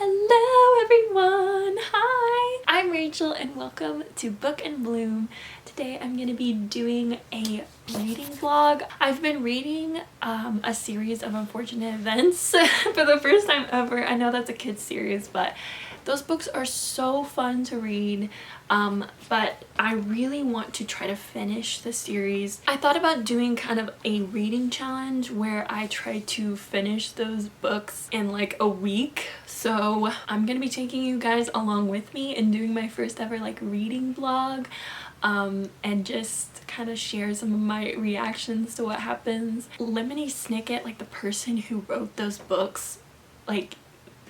Hello everyone! Hi! I'm Rachel and welcome to Book and Bloom. Today I'm going to be doing a reading vlog. I've been reading a series of unfortunate events for the first time ever. I know that's a kid's series, but those books are so fun to read, but I really want to try to finish the series. I thought about doing kind of a reading challenge where I try to finish those books in like a week. So I'm gonna be taking you guys along with me and doing my first ever like reading vlog, and just kind of share some of my reactions to what happens. Lemony Snicket, like the person who wrote those books, like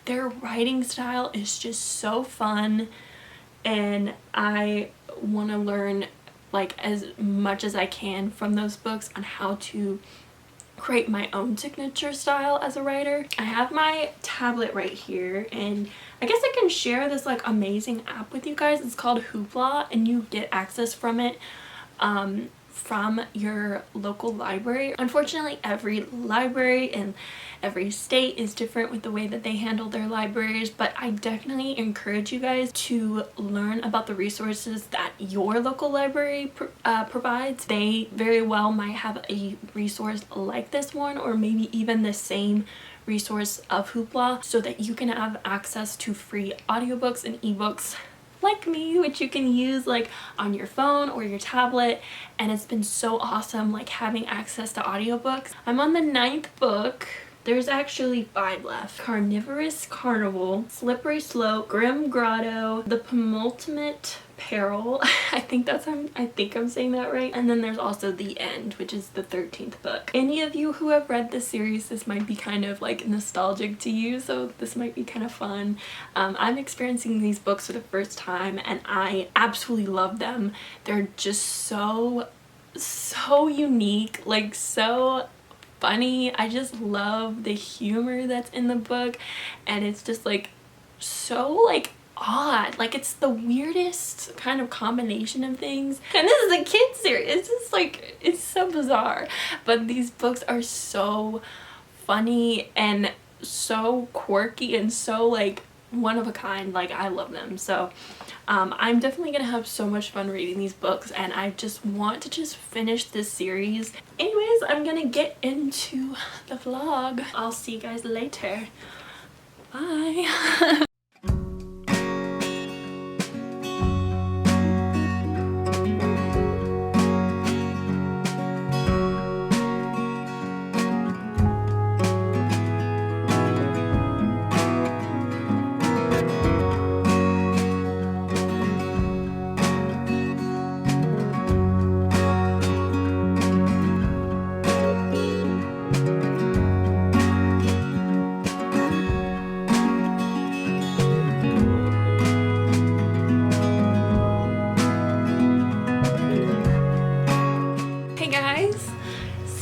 their writing style is just so fun, and I want to learn like as much as I can from those books on how to create my own signature style as a writer. I have my tablet right here, and I guess I can share this like amazing app with you guys. It's called Hoopla, and you get access from it from your local library. Unfortunately, every library in every state is different with the way that they handle their libraries, but I definitely encourage you guys to learn about the resources that your local library provides. They very well might have a resource like this one, or maybe even the same resource of Hoopla, so that you can have access to free audiobooks and ebooks like me, which you can use like on your phone or your tablet. And it's been so awesome like having access to audiobooks. I'm on the 9th book. There's actually 5 left. Carnivorous Carnival, Slippery Slope, Grim Grotto, The Penultimate Peril. I think I'm saying that right. And then there's also The End, which is the 13th book. Any of you who have read this series, this might be kind of like nostalgic to you, so this might be kind of fun. I'm experiencing these books for the first time and I absolutely love them. They're just so unique, like so funny. I just love the humor that's in the book, and it's just like so like odd, like it's the weirdest kind of combination of things. And this is a kid's series. It's just like, it's so bizarre, but these books are so funny and so quirky and so like one of a kind. Like I love them. So I'm definitely gonna have so much fun reading these books, and I just want to just finish this series. Anyways, I'm gonna get into the vlog. I'll see you guys later. Bye.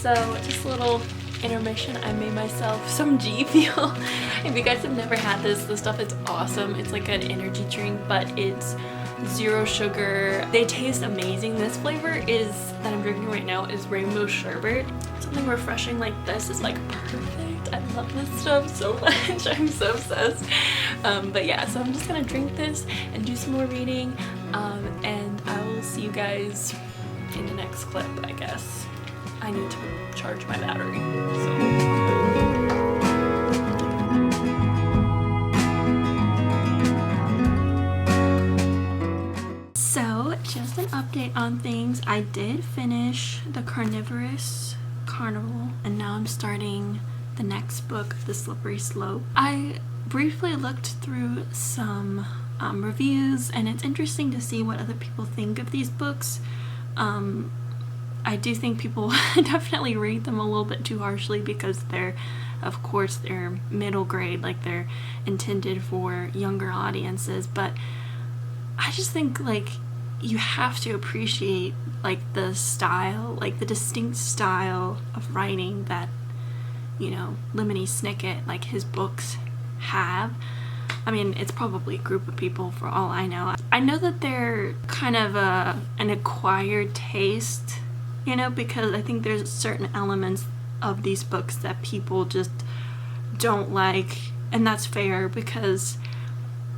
So just a little intermission, I made myself some G Fuel. If you guys have never had this stuff is awesome. It's like an energy drink, but it's 0 sugar. They taste amazing. This flavor is that I'm drinking right now is rainbow sherbet. Something refreshing like this is like perfect. I love this stuff so much. I'm so obsessed. But yeah, so I'm just gonna drink this and do some more reading, and I will see you guys in the next clip, I guess. I need to charge my battery. So just an update on things. I did finish the Carnivorous Carnival, and now I'm starting the next book, The Slippery Slope. I briefly looked through some reviews, and it's interesting to see what other people think of these books. I do think people definitely rate them a little bit too harshly because they're middle grade, like they're intended for younger audiences, but I just think like you have to appreciate like the style, like the distinct style of writing that, you know, Lemony Snicket, like his books have. I mean, it's probably a group of people for all I know. I know that they're kind of an acquired taste, you know, because I think there's certain elements of these books that people just don't like and that's fair because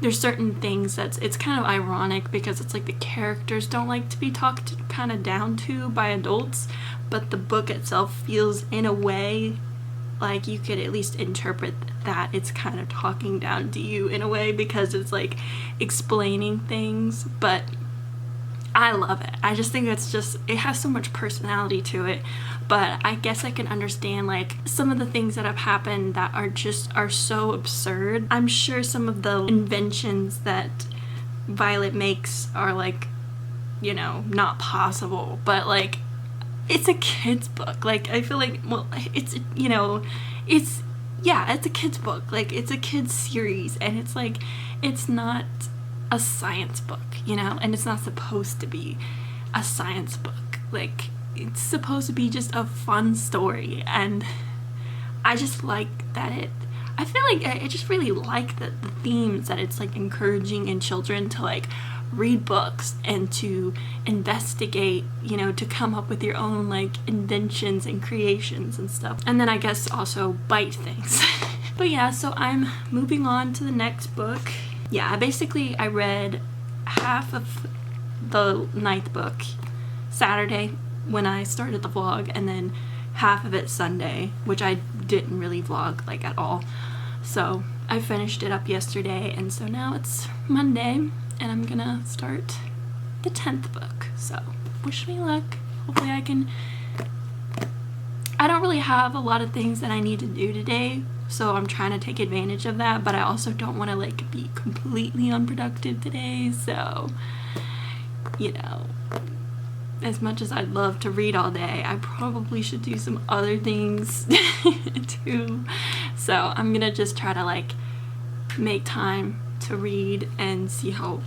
there's certain things it's kind of ironic because it's like the characters don't like to be talked kind of down to by adults, but the book itself feels in a way like you could at least interpret that it's kind of talking down to you in a way because it's like explaining things. But I love it. I just think it has so much personality to it. But I guess I can understand like some of the things that have happened that are so absurd. I'm sure some of the inventions that Violet makes are like, you know, not possible, but like it's a kid's book. Like I feel like, well, it's, you know, it's a kid's book. Like it's a kid's series, and it's like it's not a science book, you know, and it's not supposed to be a science book. Like it's supposed to be just a fun story, and I just like that I feel like I just really like the themes that it's like encouraging in children to like read books and to investigate, you know, to come up with your own like inventions and creations and stuff, and then I guess also bite things. But yeah, so I'm moving on to the next book. Yeah, I read half of the 9th book Saturday when I started the vlog, and then half of it Sunday, which I didn't really vlog like at all. So I finished it up yesterday, and so now it's Monday and I'm gonna start the 10th book. So wish me luck. Hopefully I don't really have a lot of things that I need to do today, so I'm trying to take advantage of that, but I also don't want to like be completely unproductive today. So, you know, as much as I'd love to read all day, I probably should do some other things too. So I'm gonna just try to like make time to read and see how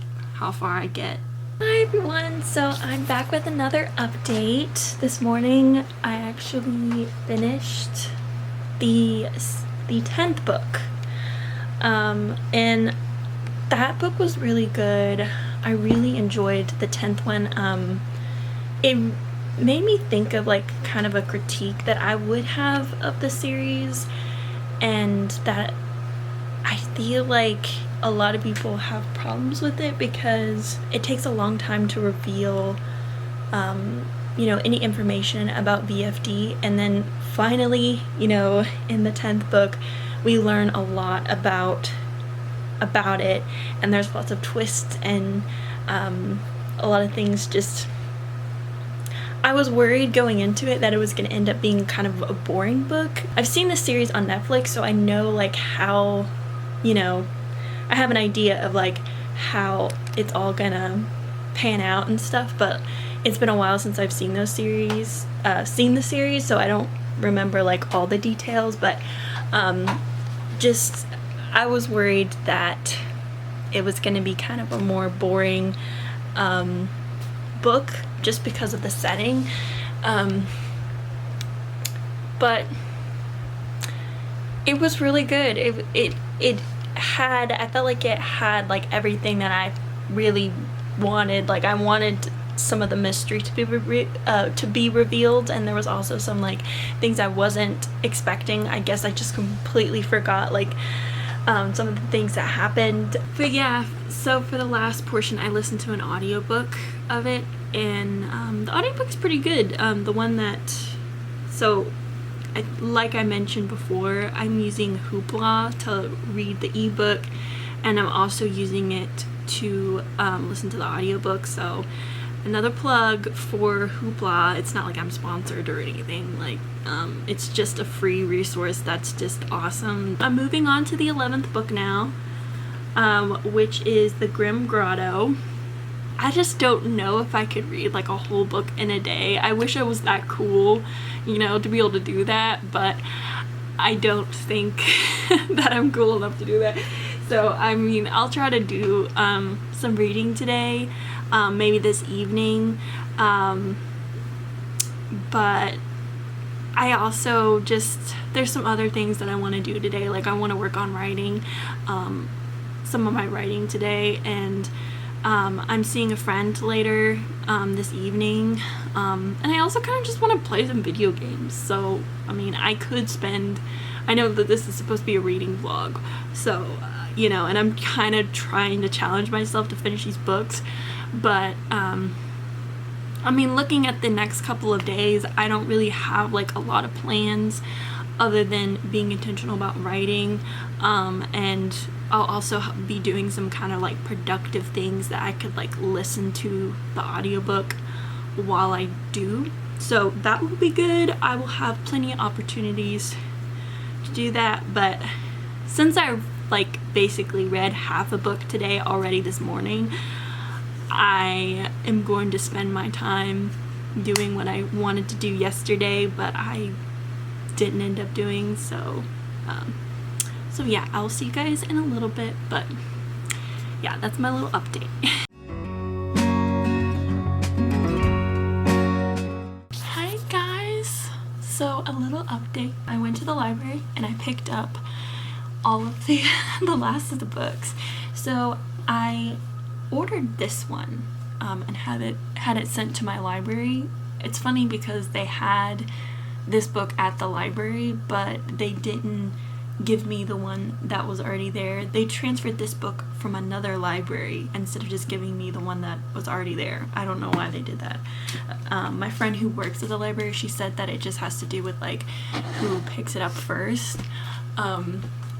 far I get. Hi everyone, so I'm back with another update. This morning I actually finished the 10th book, and that book was really good. I really enjoyed the 10th one. It made me think of like kind of a critique that I would have of the series, and that I feel like a lot of people have problems with it because it takes a long time to reveal you know, any information about VFD, and then finally, you know, in the 10th book we learn a lot about it, and there's lots of twists and a lot of things. Just I was worried going into it that it was going to end up being kind of a boring book. I've seen the series on Netflix, so I know like how, you know, I have an idea of like how it's all gonna pan out and stuff, but it's been a while since I've seen the series, so I don't remember like all the details. But just I was worried that it was gonna be kind of a more boring book just because of the setting, but it was really good. I felt like it had like everything that I really wanted. Like I wanted some of the mystery to be revealed, and there was also some like things I wasn't expecting. I guess I just completely forgot like some of the things that happened. But yeah, so for the last portion I listened to an audiobook of it, and the audiobook's pretty good. The one that, so like I mentioned before, I'm using Hoopla to read the ebook, and I'm also using it to listen to the audiobook. So another plug for Hoopla. It's not like I'm sponsored or anything, like it's just a free resource that's just awesome. I'm moving on to the 11th book now, which is the Grim Grotto. I just don't know if I could read like a whole book in a day. I wish I was that cool, you know, to be able to do that, but I don't think that I'm cool enough to do that. So I mean, I'll try to do some reading today, maybe this evening, but I also just, there's some other things that I want to do today. Like I want to work on writing some of my writing today, and I'm seeing a friend later this evening, and I also kind of just want to play some video games. So I mean, I know that this is supposed to be a reading vlog, so you know, and I'm kind of trying to challenge myself to finish these books, but I mean, looking at the next couple of days, I don't really have like a lot of plans other than being intentional about writing, and I'll also be doing some kind of like productive things that I could like listen to the audiobook while I do. So that will be good. I will have plenty of opportunities to do that, but since I like basically read half a book today already this morning, I am going to spend my time doing what I wanted to do yesterday, but I didn't end up doing. So yeah, I'll see you guys in a little bit, but yeah, that's my little update. Hi guys! So a little update. I went to the library and I picked up all of the last of the books. So I ordered this one and had it sent to my library. It's funny because they had this book at the library, but they didn't give me the one that was already there. They transferred this book from another library instead of just giving me the one that was already there. I don't know why they did that. My friend who works at the library, she said that it just has to do with like who picks it up first,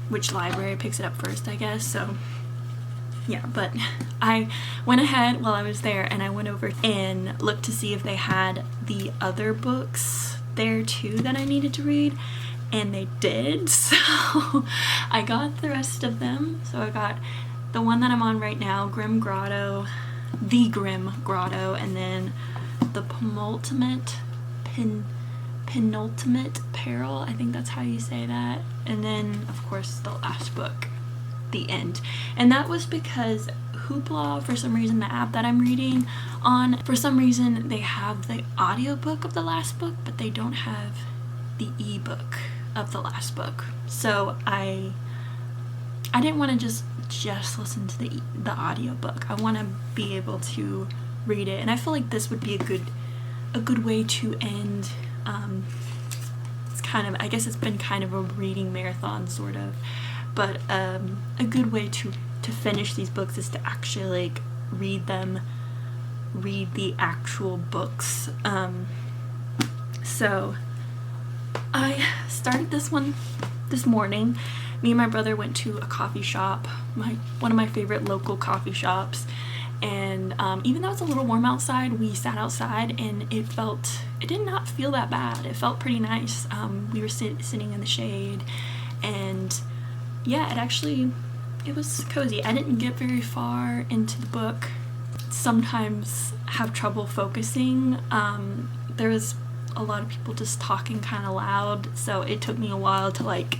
which library picks it up first, I guess. So yeah, but I went ahead while I was there and I went over and looked to see if they had the other books there too that I needed to read, and they did. So I got the rest of them. So I got the one that I'm on right now, Grim Grotto, the Grim Grotto, and then the Penultimate Peril, I think that's how you say that, and then of course the last book, The End. And that was because Hoopla, for some reason, the app that I'm reading on, for some reason they have the audiobook of the last book, but they don't have the ebook of the last book. So I didn't want to just listen to the audiobook. I want to be able to read it, and I feel like this would be a good way to end. It's kind of, I guess it's been kind of a reading marathon sort of, but a good way to finish these books is to actually like read the actual books. So I started this one this morning. Me and my brother went to a coffee shop, one of my favorite local coffee shops, and even though it's a little warm outside, we sat outside and it did not feel that bad. It felt pretty nice. We were sitting in the shade, and yeah, it was cozy. I didn't get very far into the book. Sometimes have trouble focusing. There was a lot of people just talking kind of loud, so it took me a while to like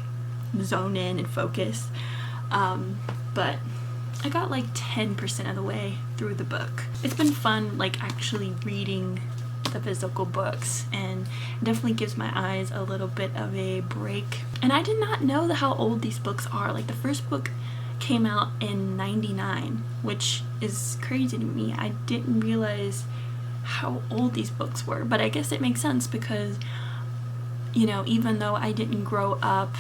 zone in and focus. But I got like 10% of the way through the book. It's been fun like actually reading the physical books, and it definitely gives my eyes a little bit of a break. And I did not know how old these books are. Like the first book came out in '99, which is crazy to me. I didn't realize how old these books were, but I guess it makes sense because, you know, even though I didn't grow up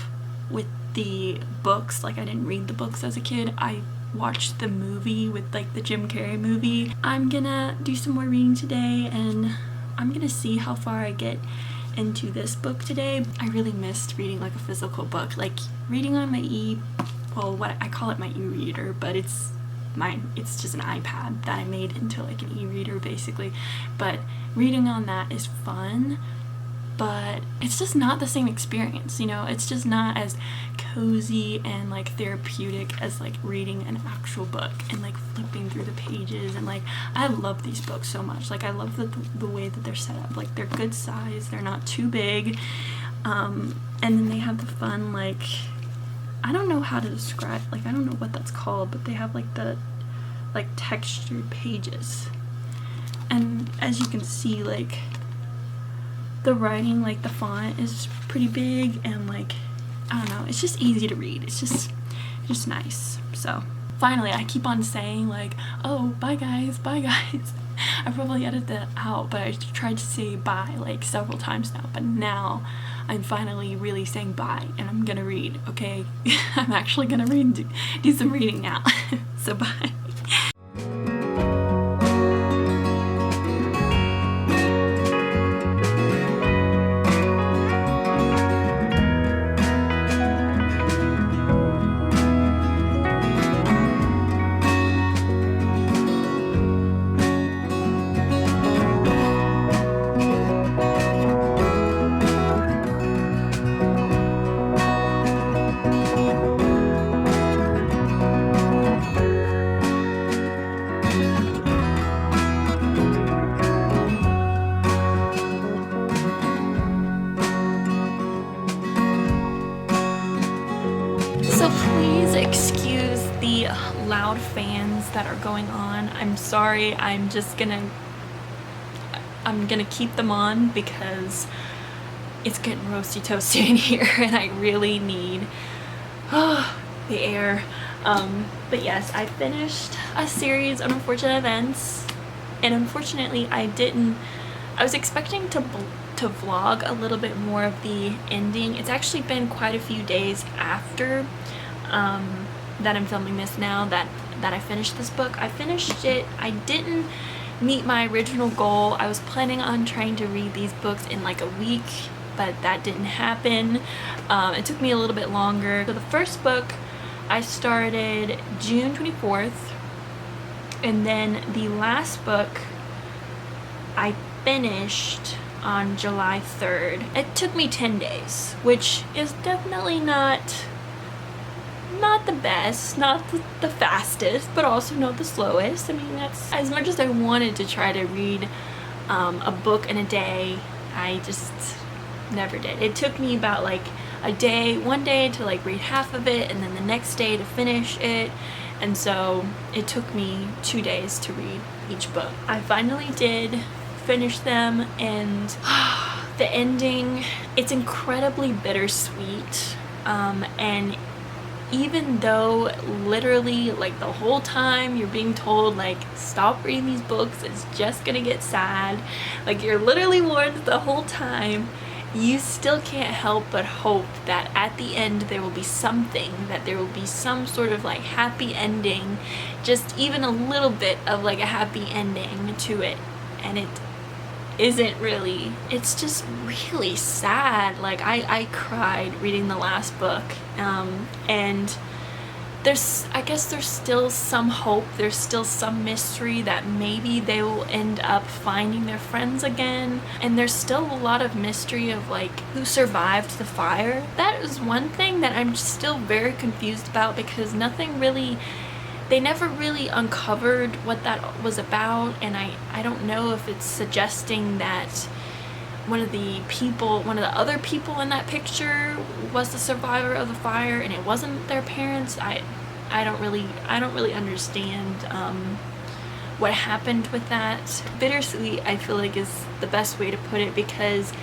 with the books, like I didn't read the books as a kid, I watched the movie with like the Jim Carrey movie. I'm gonna do some more reading today, and I'm gonna see how far I get into this book today. I really missed reading like a physical book, like reading on my what I call it my e-reader, but it's just an iPad that I made into like an e-reader basically. But reading on that is fun, but it's just not the same experience, you know. It's just not as cozy and like therapeutic as like reading an actual book and like flipping through the pages. And like I love these books so much. Like I love the way that they're set up. Like they're good size, they're not too big, and then they have the fun, like, I don't know how to describe, like I don't know what that's called, but they have like the like textured pages, and as you can see, like the writing, like the font is pretty big, and like I don't know, it's just easy to read. It's just nice. So finally, I keep on saying like, oh, bye guys, bye guys. I probably edited that out, but I tried to say bye like several times now, but now I'm finally really saying bye, and I'm gonna read, okay? I'm actually gonna read, do some reading now. So bye. So please excuse the loud fans that are going on. I'm sorry, I'm gonna keep them on because it's getting roasty toasty in here and I really need the air. But yes, I finished a series of Unfortunate Events, and unfortunately I was expecting to vlog a little bit more of the ending. It's actually been quite a few days after that I'm filming this now that I finished this book. I finished it. I didn't meet my original goal. I was planning on trying to read these books in like a week, but that didn't happen. It took me a little bit longer. So the first book I started June 24th, and then the last book I finished on July 3rd. It took me 10 days, which is definitely not the best, not the fastest, but also not the slowest. I mean, that's as much as I wanted to try to read a book in a day, I just never did. It took me about like one day to like read half of it, and then the next day to finish it, and so it took me 2 days to read each book. I finally did finish them, and the ending, it's incredibly bittersweet, and even though literally like the whole time you're being told like stop reading these books, it's just gonna get sad, like you're literally warned the whole time, you still can't help but hope that at the end there will be something, that there will be some sort of like happy ending, just even a little bit of like a happy ending to it. And it isn't really, it's just really sad. Like I cried reading the last book, and I guess there's still some hope, there's still some mystery that maybe they will end up finding their friends again, and there's still a lot of mystery of like who survived the fire. That is one thing that I'm still very confused about, because they never really uncovered what that was about, and I don't know if it's suggesting that one of the other people in that picture was the survivor of the fire and it wasn't their parents. I don't really understand what happened with that. Bittersweet, I feel like, is the best way to put it, because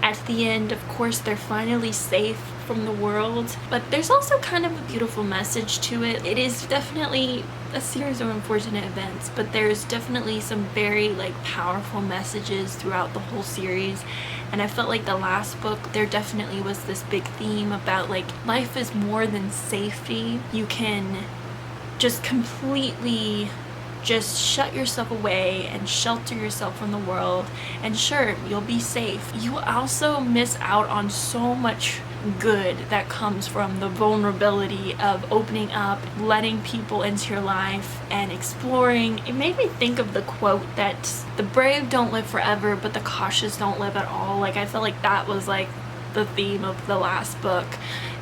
at the end, of course, they're finally safe from the world, but there's also kind of a beautiful message to it. It is definitely a series of unfortunate events, but there's definitely some very like powerful messages throughout the whole series, and I felt like the last book, there definitely was this big theme about like life is more than safety. You can just completely just shut yourself away and shelter yourself from the world, and sure, you'll be safe. You also miss out on so much good that comes from the vulnerability of opening up, letting people into your life, and exploring. It made me think of the quote that the brave don't live forever, but the cautious don't live at all. Like, I felt like that was like the theme of the last book,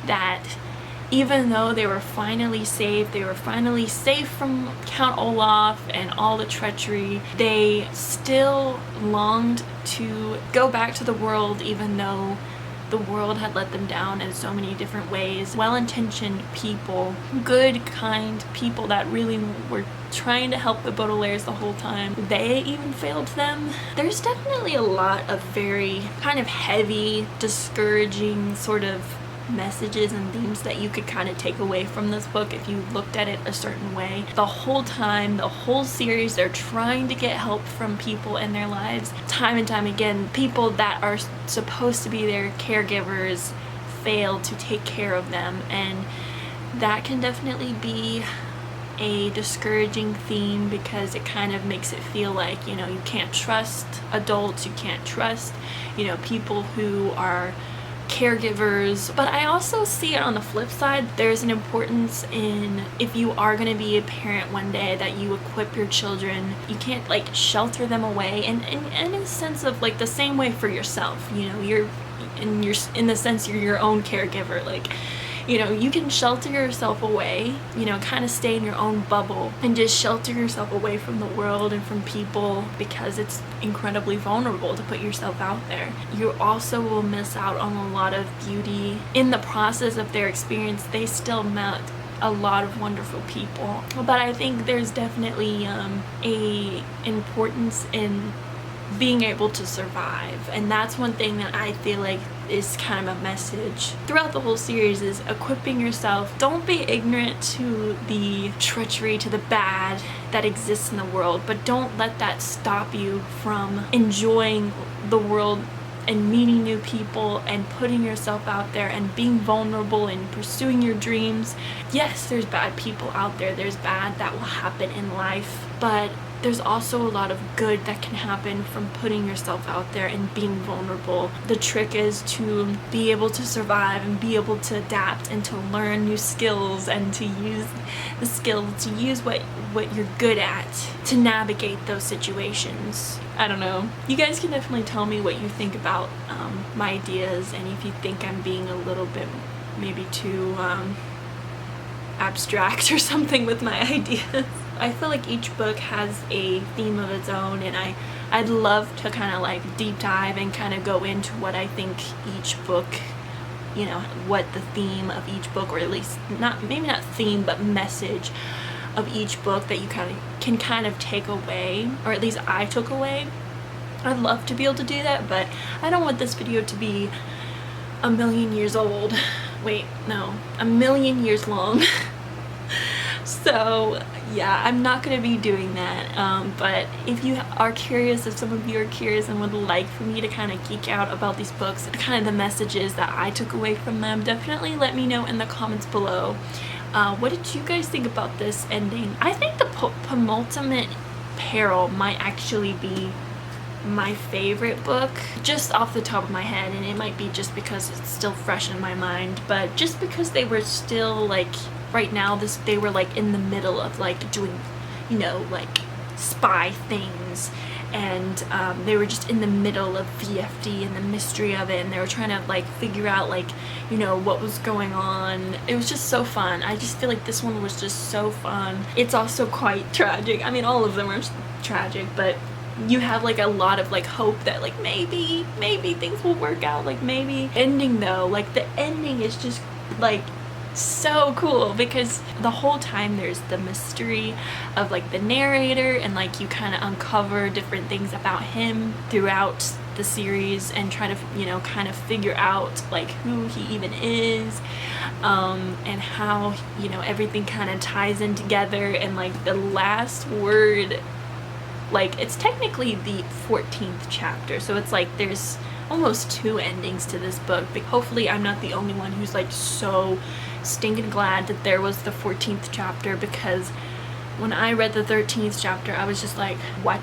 that even though they were finally safe from Count Olaf and all the treachery, they still longed to go back to the world, even though the world had let them down in so many different ways. Well-intentioned people, good, kind people that really were trying to help the Baudelaires the whole time, they even failed them. There's definitely a lot of very kind of heavy, discouraging sort of messages and themes that you could kind of take away from this book if you looked at it a certain way. The whole time, the whole series, they're trying to get help from people in their lives. Time and time again, people that are supposed to be their caregivers fail to take care of them, and that can definitely be a discouraging theme because it kind of makes it feel like, you know, you can't trust adults, you can't trust, you know, people who are caregivers. But I also see it on the flip side. There's an importance in, if you are going to be a parent one day, that you equip your children. You can't like shelter them away, and in a sense of like the same way for yourself, you know, you're in the sense you're your own caregiver. Like, you know, you can shelter yourself away, you know, kind of stay in your own bubble and just shelter yourself away from the world and from people because it's incredibly vulnerable to put yourself out there. You also will miss out on a lot of beauty. In the process of their experience, they still met a lot of wonderful people. But I think there's definitely a importance in being able to survive, and that's one thing that I feel like is kind of a message throughout the whole series, is equipping yourself. Don't be ignorant to the treachery, to the bad that exists in the world, but don't let that stop you from enjoying the world and meeting new people and putting yourself out there and being vulnerable and pursuing your dreams. Yes, there's bad people out there, there's bad that will happen in life, but there's also a lot of good that can happen from putting yourself out there and being vulnerable. The trick is to be able to survive and be able to adapt and to learn new skills and to use the skills, to use what you're good at to navigate those situations. I don't know. You guys can definitely tell me what you think about my ideas, and if you think I'm being a little bit maybe too abstract or something with my ideas. I feel like each book has a theme of its own, and I'd love to kind of like deep dive and kind of go into what I think each book, you know, what the theme of each book, or at least maybe not theme, but message of each book that you can kind of take away, or at least I took away. I'd love to be able to do that, but I don't want this video to be a million years old. Wait, no, a million years long. So yeah, I'm not going to be doing that, but if you are curious, if some of you are curious and would like for me to kind of geek out about these books, kind of the messages that I took away from them, definitely let me know in the comments below. What did you guys think about this ending? I think the Penultimate Peril might actually be my favorite book, just off the top of my head, and it might be just because it's still fresh in my mind, but just because they were still like, right now they were like in the middle of like doing, you know, like spy things, and they were just in the middle of VFD and the mystery of it, and they were trying to like figure out like, you know, what was going on. It was just so fun. I just feel like this one was just so fun. It's also quite tragic. I mean, all of them are tragic, but you have like a lot of like hope that like maybe things will work out, like maybe. Ending though, like the ending is just like so cool, because the whole time there's the mystery of like the narrator, and like you kind of uncover different things about him throughout the series and try to, you know, kind of figure out like who he even is, and how, you know, everything kind of ties in together. And like the last word, like it's technically the 14th chapter, so it's like there's almost 2 endings to this book, but hopefully I'm not the only one who's like so stinking glad that there was the 14th chapter, because when I read the 13th chapter I was just like, what?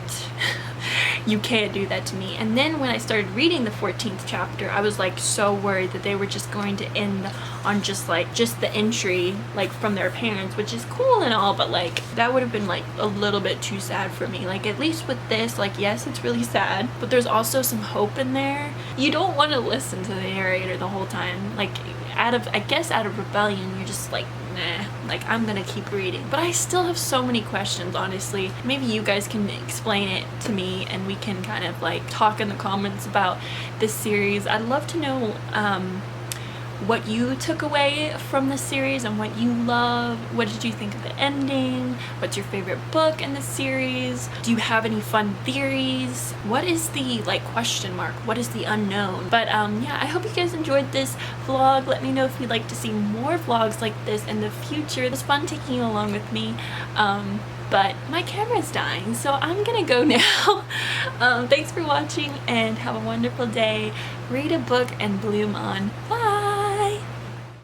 You can't do that to me. And then when I started reading the 14th chapter, I was like so worried that they were just going to end on just the entry like from their parents, which is cool and all, but like that would have been like a little bit too sad for me. Like at least with this, like yes, it's really sad, but there's also some hope in there. You don't want to listen to the narrator the whole time. Like out of rebellion, you're just like, nah, like I'm gonna keep reading. But I still have so many questions, honestly. Maybe you guys can explain it to me and we can kind of like talk in the comments about this series. I'd love to know what you took away from the series and what you love. What did you think of the ending? What's your favorite book in the series? Do you have any fun theories? What is the like question mark? What is the unknown? But yeah, I hope you guys enjoyed this vlog. Let me know if you'd like to see more vlogs like this in the future. It was fun taking you along with me. But my camera's dying, so I'm gonna go now. Thanks for watching and have a wonderful day. Read a book and bloom on. Bye!